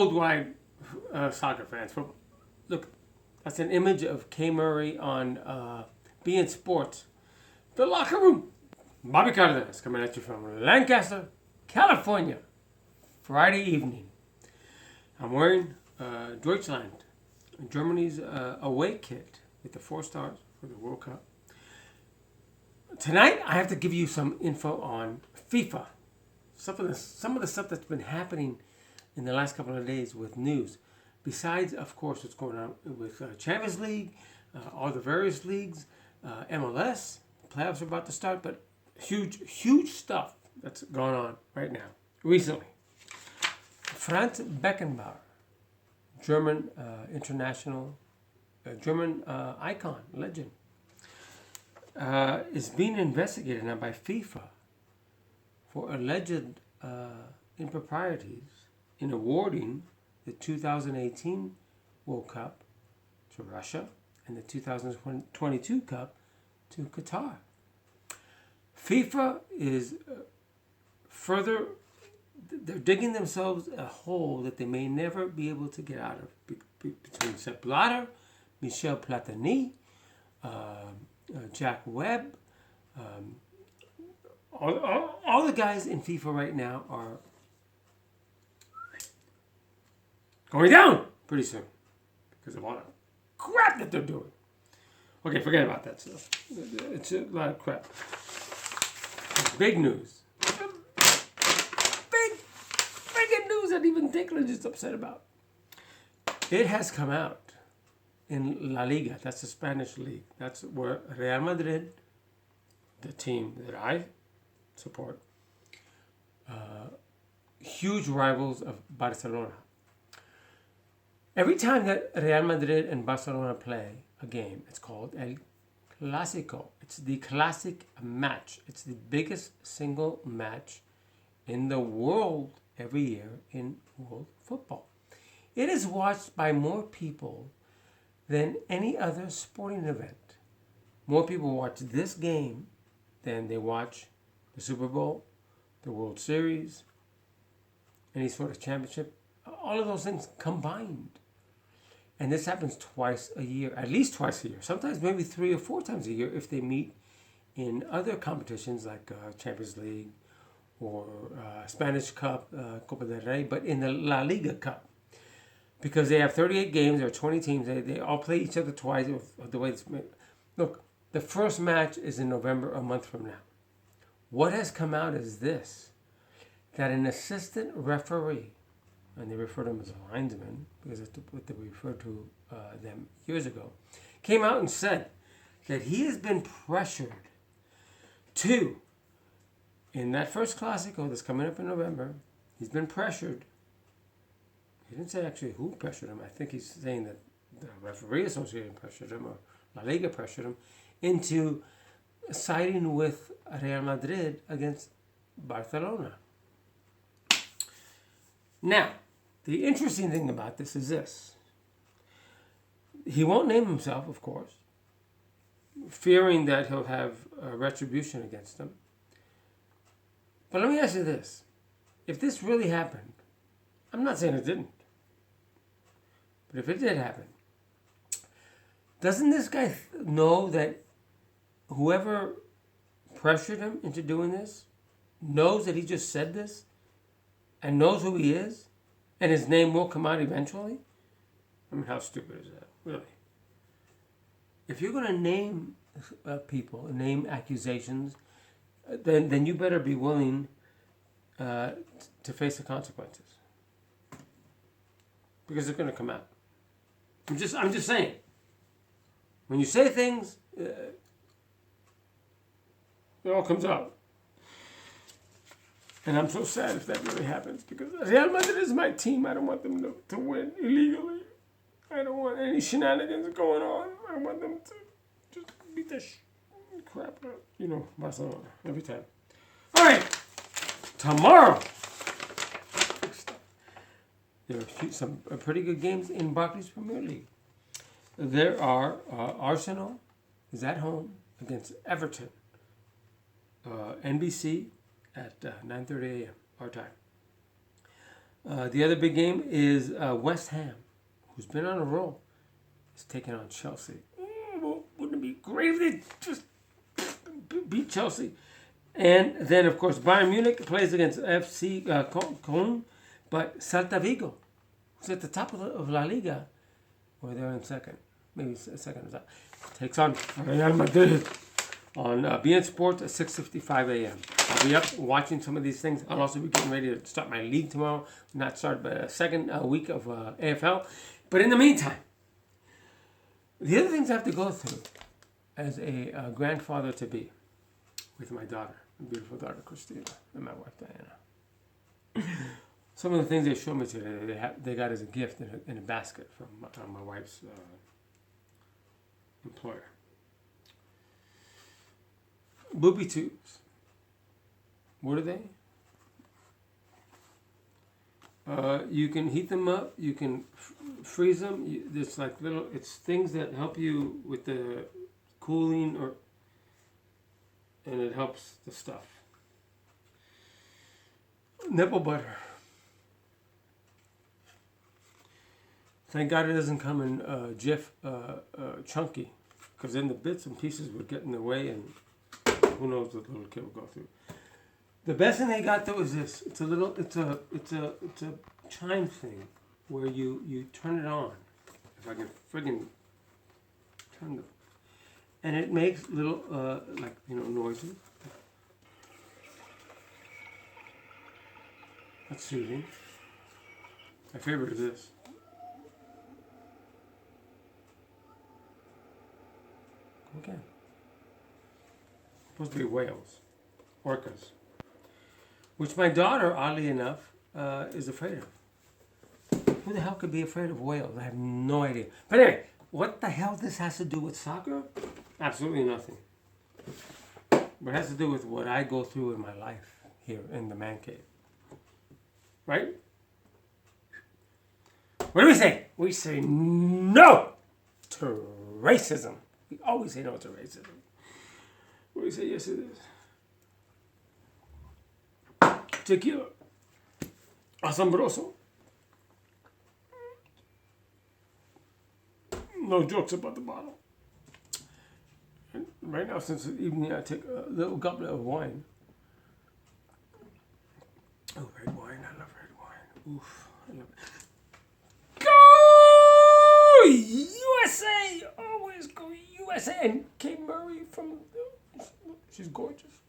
worldwide soccer fans. Look, that's an image of Kay Murray on beIN Sports. The Locker Room. Bobby Cardenas coming at you from Lancaster, California. Friday evening. I'm wearing Deutschland, Germany's away kit with the 4 stars for the World Cup. Tonight, I have to give you some info on FIFA. Some of the stuff that's been happening in the last couple of days with news. Besides, of course, what's going on with Champions League, all the various leagues, MLS, playoffs are about to start, but huge stuff that's going on right now, recently. Franz Beckenbauer, German international, German icon, legend, is being investigated now by FIFA for alleged improprieties in awarding the 2018 World Cup to Russia and the 2022 Cup to Qatar. FIFA is they're digging themselves a hole that they may never be able to get out of between Sepp Blatter, Michel Platini, Jack Webb. All the guys in FIFA right now are going down pretty soon because of all the crap that they're doing. Okay, forget about that stuff. It's a lot of crap. Big news. Big news that even Tinkler is upset about. It has come out in La Liga. That's the Spanish league. That's where Real Madrid, the team that I support, huge rivals of Barcelona. Every time that Real Madrid and Barcelona play a game, it's called El Clásico. It's the classic match. It's the biggest single match in the world every year in world football. It is watched by more people than any other sporting event. More people watch this game than they watch the Super Bowl, the World Series, any sort of championship, all of those things combined. And this happens twice a year, at least twice a year, sometimes maybe 3 or 4 times a year if they meet in other competitions like Champions League or Spanish Cup, Copa del Rey, but in the La Liga Cup. Because they have 38 games, there are 20 teams, they all play each other twice. The way it's made. Look, the first match is in November, a month from now. What has come out is this, that an assistant referee, and they refer to him as a linesman, because that's what they referred to them years ago, came out and said that he has been pressured to, in that first Clásico that's coming up in November, he's been pressured. He didn't say actually who pressured him. I think he's saying that the referee association pressured him, or La Liga pressured him, into siding with Real Madrid against Barcelona. Now, the interesting thing about this is this. He won't name himself, of course, fearing that he'll have retribution against them. But let me ask you this. If this really happened, I'm not saying it didn't, but if it did happen, doesn't this guy know that whoever pressured him into doing this knows that he just said this and knows who he is, and his name will come out eventually? I mean, how stupid is that, really? If you're going to name people, name accusations, then you better be willing to face the consequences, because they're going to come out. I'm just saying. When you say things, it all comes out. And I'm so sad if that really happens, because Real Madrid is my team. I don't want them to win illegally. I don't want any shenanigans going on. I want them to just beat the crap out, Barcelona every time. All right, tomorrow. There are some pretty good games in Barclays Premier League. There are Arsenal is at home against Everton. NBC at 9:30 a.m. our time. The other big game is West Ham, who's been on a roll, is taking on Chelsea. Well, wouldn't it be great if they just beat Chelsea? And then, of course, Bayern Munich plays against FC Köln, but Celta Vigo, who's at the top of La Liga, or they're in second, maybe second or that, takes on Real Madrid on beIN Sports at 6:55 a.m. I'll be up watching some of these things. I'll also be getting ready to start my league tomorrow. Not start, but a second week of AFL. But in the meantime, the other things I have to go through as a grandfather to be with my daughter, my beautiful daughter Christina, and my wife Diana. Some of the things they showed me today, they got as a gift in a basket from my wife's employer. Booby tubes. What are they? You can heat them up. You can freeze them. It's like it's things that help you with the cooling, and it helps the stuff. Nipple butter. Thank God it doesn't come in Jif chunky, because then the bits and pieces would get in the way, and who knows what the little kid will go through. The best thing they got though is this. It's a chime thing where you turn it on. If I can friggin' turn the, and it makes little noises. That's soothing. My favorite is this. Okay. Supposed to be whales, orcas, which my daughter, oddly enough, is afraid of. Who the hell could be afraid of whales? I have no idea. But anyway, what the hell this has to do with soccer? Absolutely nothing. But it has to do with what I go through in my life here in the man cave. Right? What do we say? We say no to racism. We always say no to racism. What do we say? Yes, it is. Tequila. Asombroso. No jokes about the bottle. And right now, since the evening, I take a little goblet of wine. Oh, red wine. I love red wine. Oof. I love it. Go USA! Always go USA! And Kate Murray she's gorgeous.